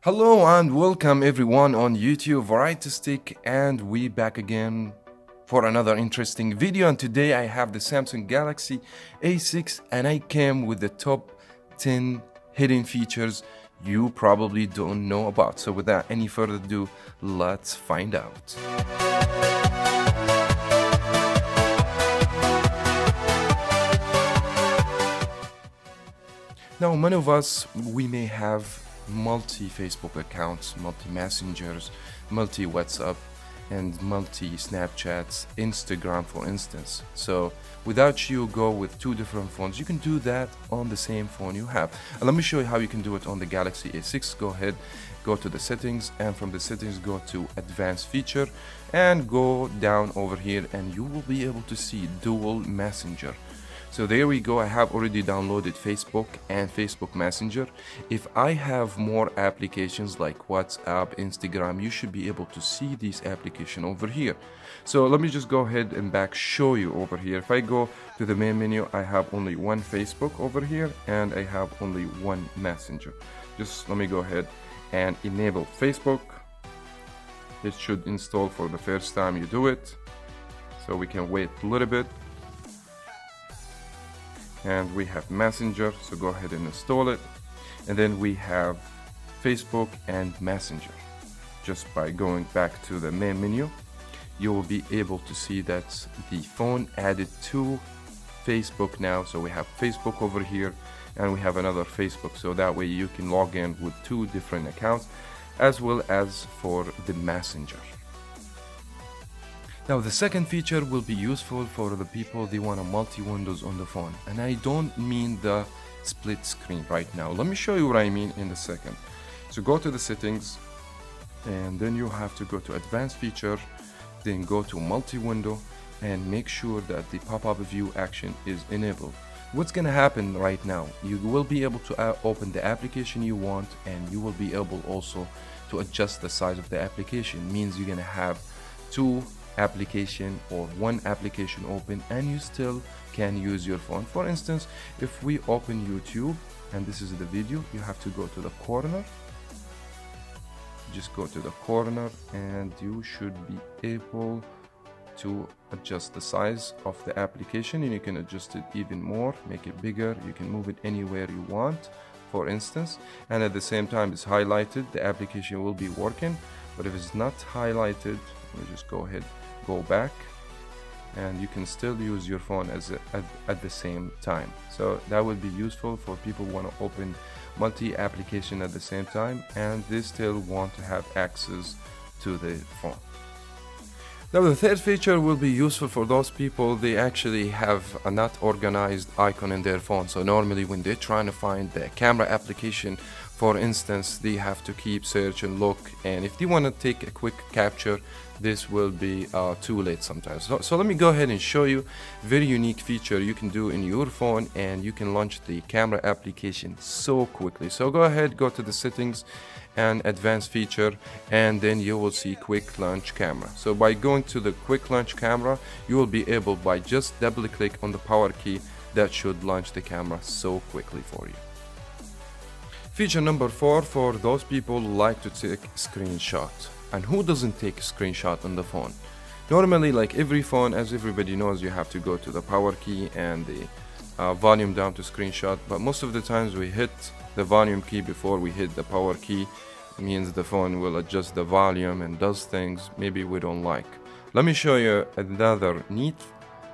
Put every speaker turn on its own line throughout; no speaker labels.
Hello and welcome everyone on YouTube Variety Stick, and we back again for another interesting video. And today I have the Samsung Galaxy A6 and I came with the top 10 hidden features you probably don't know about. So without any further ado, let's find out. Now, many of us, we may have multi-Facebook accounts, multi-messengers, multi-WhatsApp, and multi-Snapchats, Instagram, for instance. So without you go with two different phones, you can do that on the same phone you have. And let me show you how you can do it on the Galaxy A6. Go ahead, go to the settings, and from the settings, go to advanced feature, and go down over here, and you will be able to see dual messenger. So there we go. I have already downloaded Facebook and Facebook Messenger. If I have more applications like WhatsApp, Instagram, you should be able to see these applications over here. So let me just go ahead and show you over here. If I go to the main menu, I have only one Facebook over here and I have only one Messenger. Just let me go ahead and enable Facebook. It should install for the first time you do it. So we can wait a little bit. And we have Messenger, so go ahead and install it. And then we have Facebook and Messenger. Just by going back to the main menu, you will be able to see that the phone added to Facebook now. So we have Facebook over here and we have another Facebook, so that way you can log in with two different accounts as well as for the Messenger. Now the second feature will be useful for the people they want a multi-windows on the phone, and I don't mean the split screen right now. Let me show you what I mean in a second. So go to the settings and then you have to go to advanced feature, then go to multi-window and make sure that the pop-up view action is enabled. What's gonna happen right now, you will be able to open the application you want, and you will be able also to adjust the size of the application. Means you're gonna have two application or one application open and you still can use your phone. For instance, if we open YouTube and this is the video, you have to go to the corner. Just go to the corner and you should be able to adjust the size of the application, and you can adjust it even more, make it bigger. You can move it anywhere you want, for instance, and at the same time it's highlighted, the application will be working. But if it's not highlighted, we just go ahead, go back, and you can still use your phone at the same time. So that would be useful for people who want to open multi-application at the same time and they still want to have access to the phone. Now the third feature will be useful for those people they actually have a not organized icon in their phone. So normally when they're trying to find the camera application, for instance, they have to keep search and look, and if they want to take a quick capture, this will be too late sometimes. So let me go ahead and show you a very unique feature you can do in your phone, and you can launch the camera application so quickly. So go ahead, go to the settings and advanced feature, and then you will see quick launch camera. So by going to the quick launch camera, you will be able, by just double click on the power key, that should launch the camera so quickly for you. Feature number 4, for those people who like to take screenshot. And who doesn't take a screenshot on the phone? Normally, like every phone, as everybody knows, you have to go to the power key and the volume down to screenshot, but most of the times we hit the volume key before we hit the power key. It means the phone will adjust the volume and does things maybe we don't like. Let me show you another neat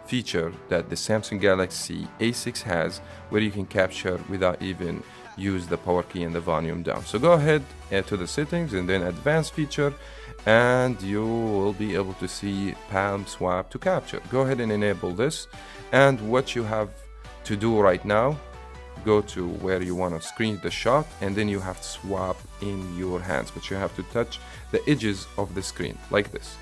feature that the Samsung Galaxy A6 has, where you can capture without even use the power key and the volume down. So go ahead to the settings and then advanced feature, and you will be able to see palm swap to capture. Go ahead and enable this, and what you have to do right now, go to where you want to screen the shot, and then you have to swap in your hands, but you have to touch the edges of the screen like this.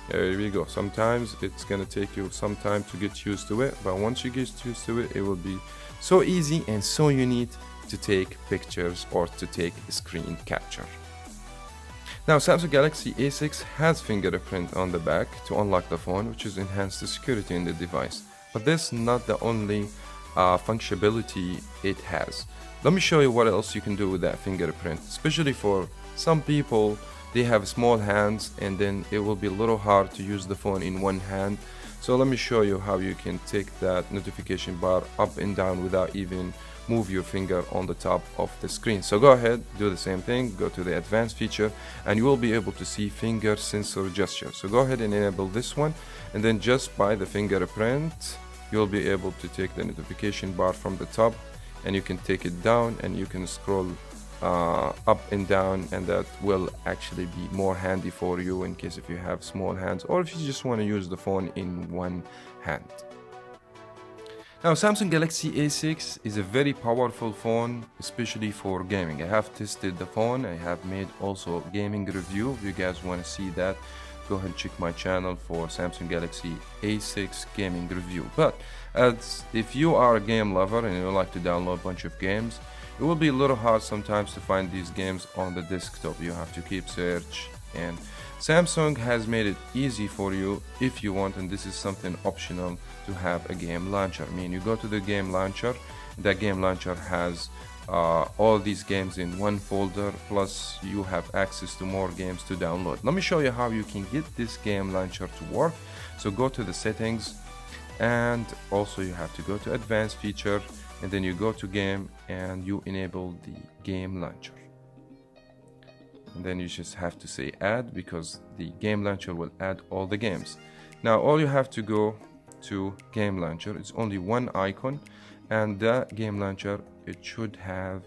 There we go. Sometimes it's gonna take you some time to get used to it, but once you get used to it, it will be so easy and so unique to take pictures or to take screen capture. Now Samsung Galaxy A6 has fingerprint on the back to unlock the phone, which is enhanced the security in the device. But this is not the only functionality it has. Let me show you what else you can do with that fingerprint, especially for some people. They have small hands and then it will be a little hard to use the phone in one hand. So let me show you how you can take that notification bar up and down without even move your finger on the top of the screen. So go ahead, do the same thing, go to the advanced feature, and you will be able to see finger sensor gesture. So go ahead and enable this one, and then just by the fingerprint you'll be able to take the notification bar from the top, and you can take it down and you can scroll up and down, and that will actually be more handy for you in case if you have small hands or if you just want to use the phone in one hand. Now, Samsung Galaxy A6 is a very powerful phone, especially for gaming. I have tested the phone. I have made also a gaming review. If you guys want to see that, go ahead and check my channel for Samsung Galaxy A6 gaming review. But as if you are a game lover and you like to download a bunch of games, it will be a little hard sometimes to find these games on the desktop. You have to keep search, and Samsung has made it easy for you if you want, and this is something optional, to have a game launcher. I mean, you go to the game launcher, that game launcher has all these games in one folder, plus you have access to more games to download. Let me show you how you can get this game launcher to work. So go to the settings, and also you have to go to advanced feature, and then you go to game and you enable the game launcher. And then you just have to say add, because the game launcher will add all the games. Now all you have to go to game launcher, it's only one icon, and the game launcher, it should have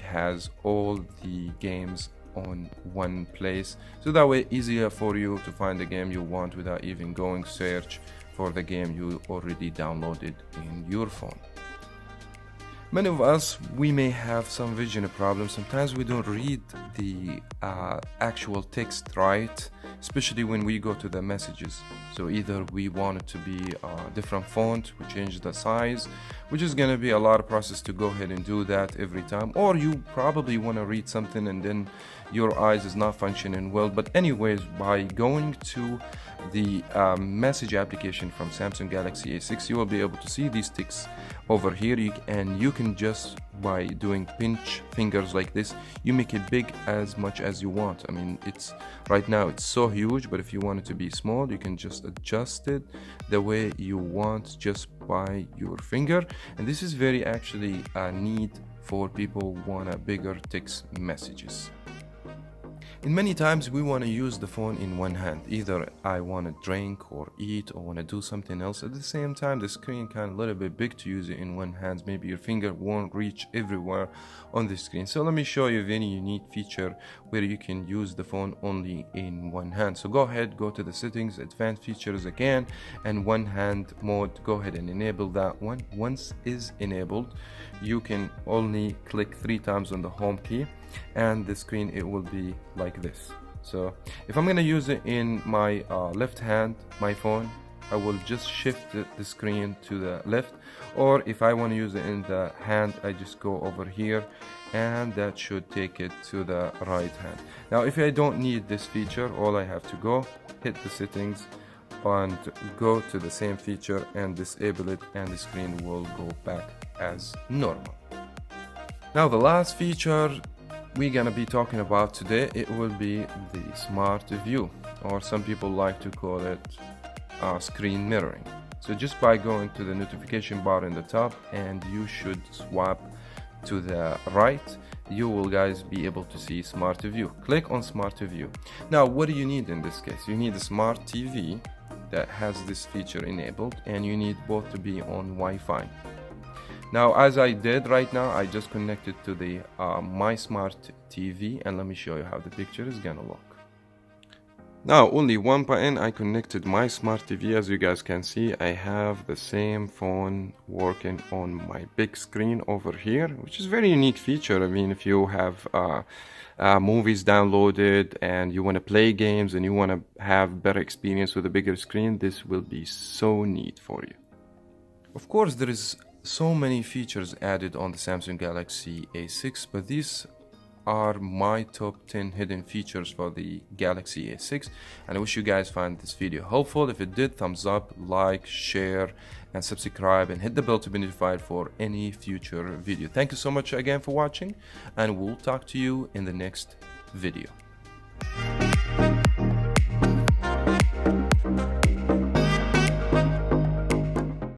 has all the games on one place, so that way easier for you to find the game you want without even going search for the game you already downloaded in your phone. Many of us, we may have some vision problems. Sometimes we don't read the actual text right, especially when we go to the messages. So either we want it to be a different font, we change the size, which is going to be a lot of process to go ahead and do that every time, or you probably want to read something and then your eyes is not functioning well. But anyways, by going to the message application from Samsung Galaxy A6, you will be able to see these texts over here, and you can just, by doing pinch fingers like this, you make it big as much as you want. I mean, it's right now it's so huge, but if you want it to be small, you can just adjust it the way you want just by your finger. And this is very actually neat for people who want a bigger text messages. And many times we want to use the phone in one hand. Either I want to drink or eat or want to do something else. At the same time, the screen kind of a little bit big to use it in one hand. Maybe your finger won't reach everywhere on the screen. So let me show you a very unique feature where you can use the phone only in one hand. So go ahead, go to the settings, advanced features again, and one hand mode. Go ahead and enable that one. Once is enabled, you can only click 3 times on the home key, and the screen, it will be like this. So if I'm going to use it in my left hand, my phone, I will just shift the screen to the left, or if I want to use it in the hand, I just go over here, and that should take it to the right hand. Now if I don't need this feature, all I have to go hit the settings and go to the same feature and disable it, and the screen will go back as normal. Now the last feature we're gonna be talking about today, it will be the smart view, or some people like to call it screen mirroring. So just by going to the notification bar in the top, and you should swap to the right, you will guys be able to see smart view. Click on smart view. Now what do you need in this case? You need a smart TV that has this feature enabled, and you need both to be on Wi-Fi. Now, as I did right now, I just connected to the My Smart TV, and let me show you how the picture is gonna look. Now, only one button, I connected my Smart TV. As you guys can see, I have the same phone working on my big screen over here, which is a very unique feature. I mean, if you have movies downloaded and you want to play games and you want to have better experience with a bigger screen, this will be so neat for you. Of course, there is so many features added on the Samsung Galaxy A6, but these are my top 10 hidden features for the Galaxy A6, and I wish you guys find this video helpful. If it did, thumbs up, like, share, and subscribe, and hit the bell to be notified for any future video. Thank you so much again for watching, and we'll talk to you in the next video.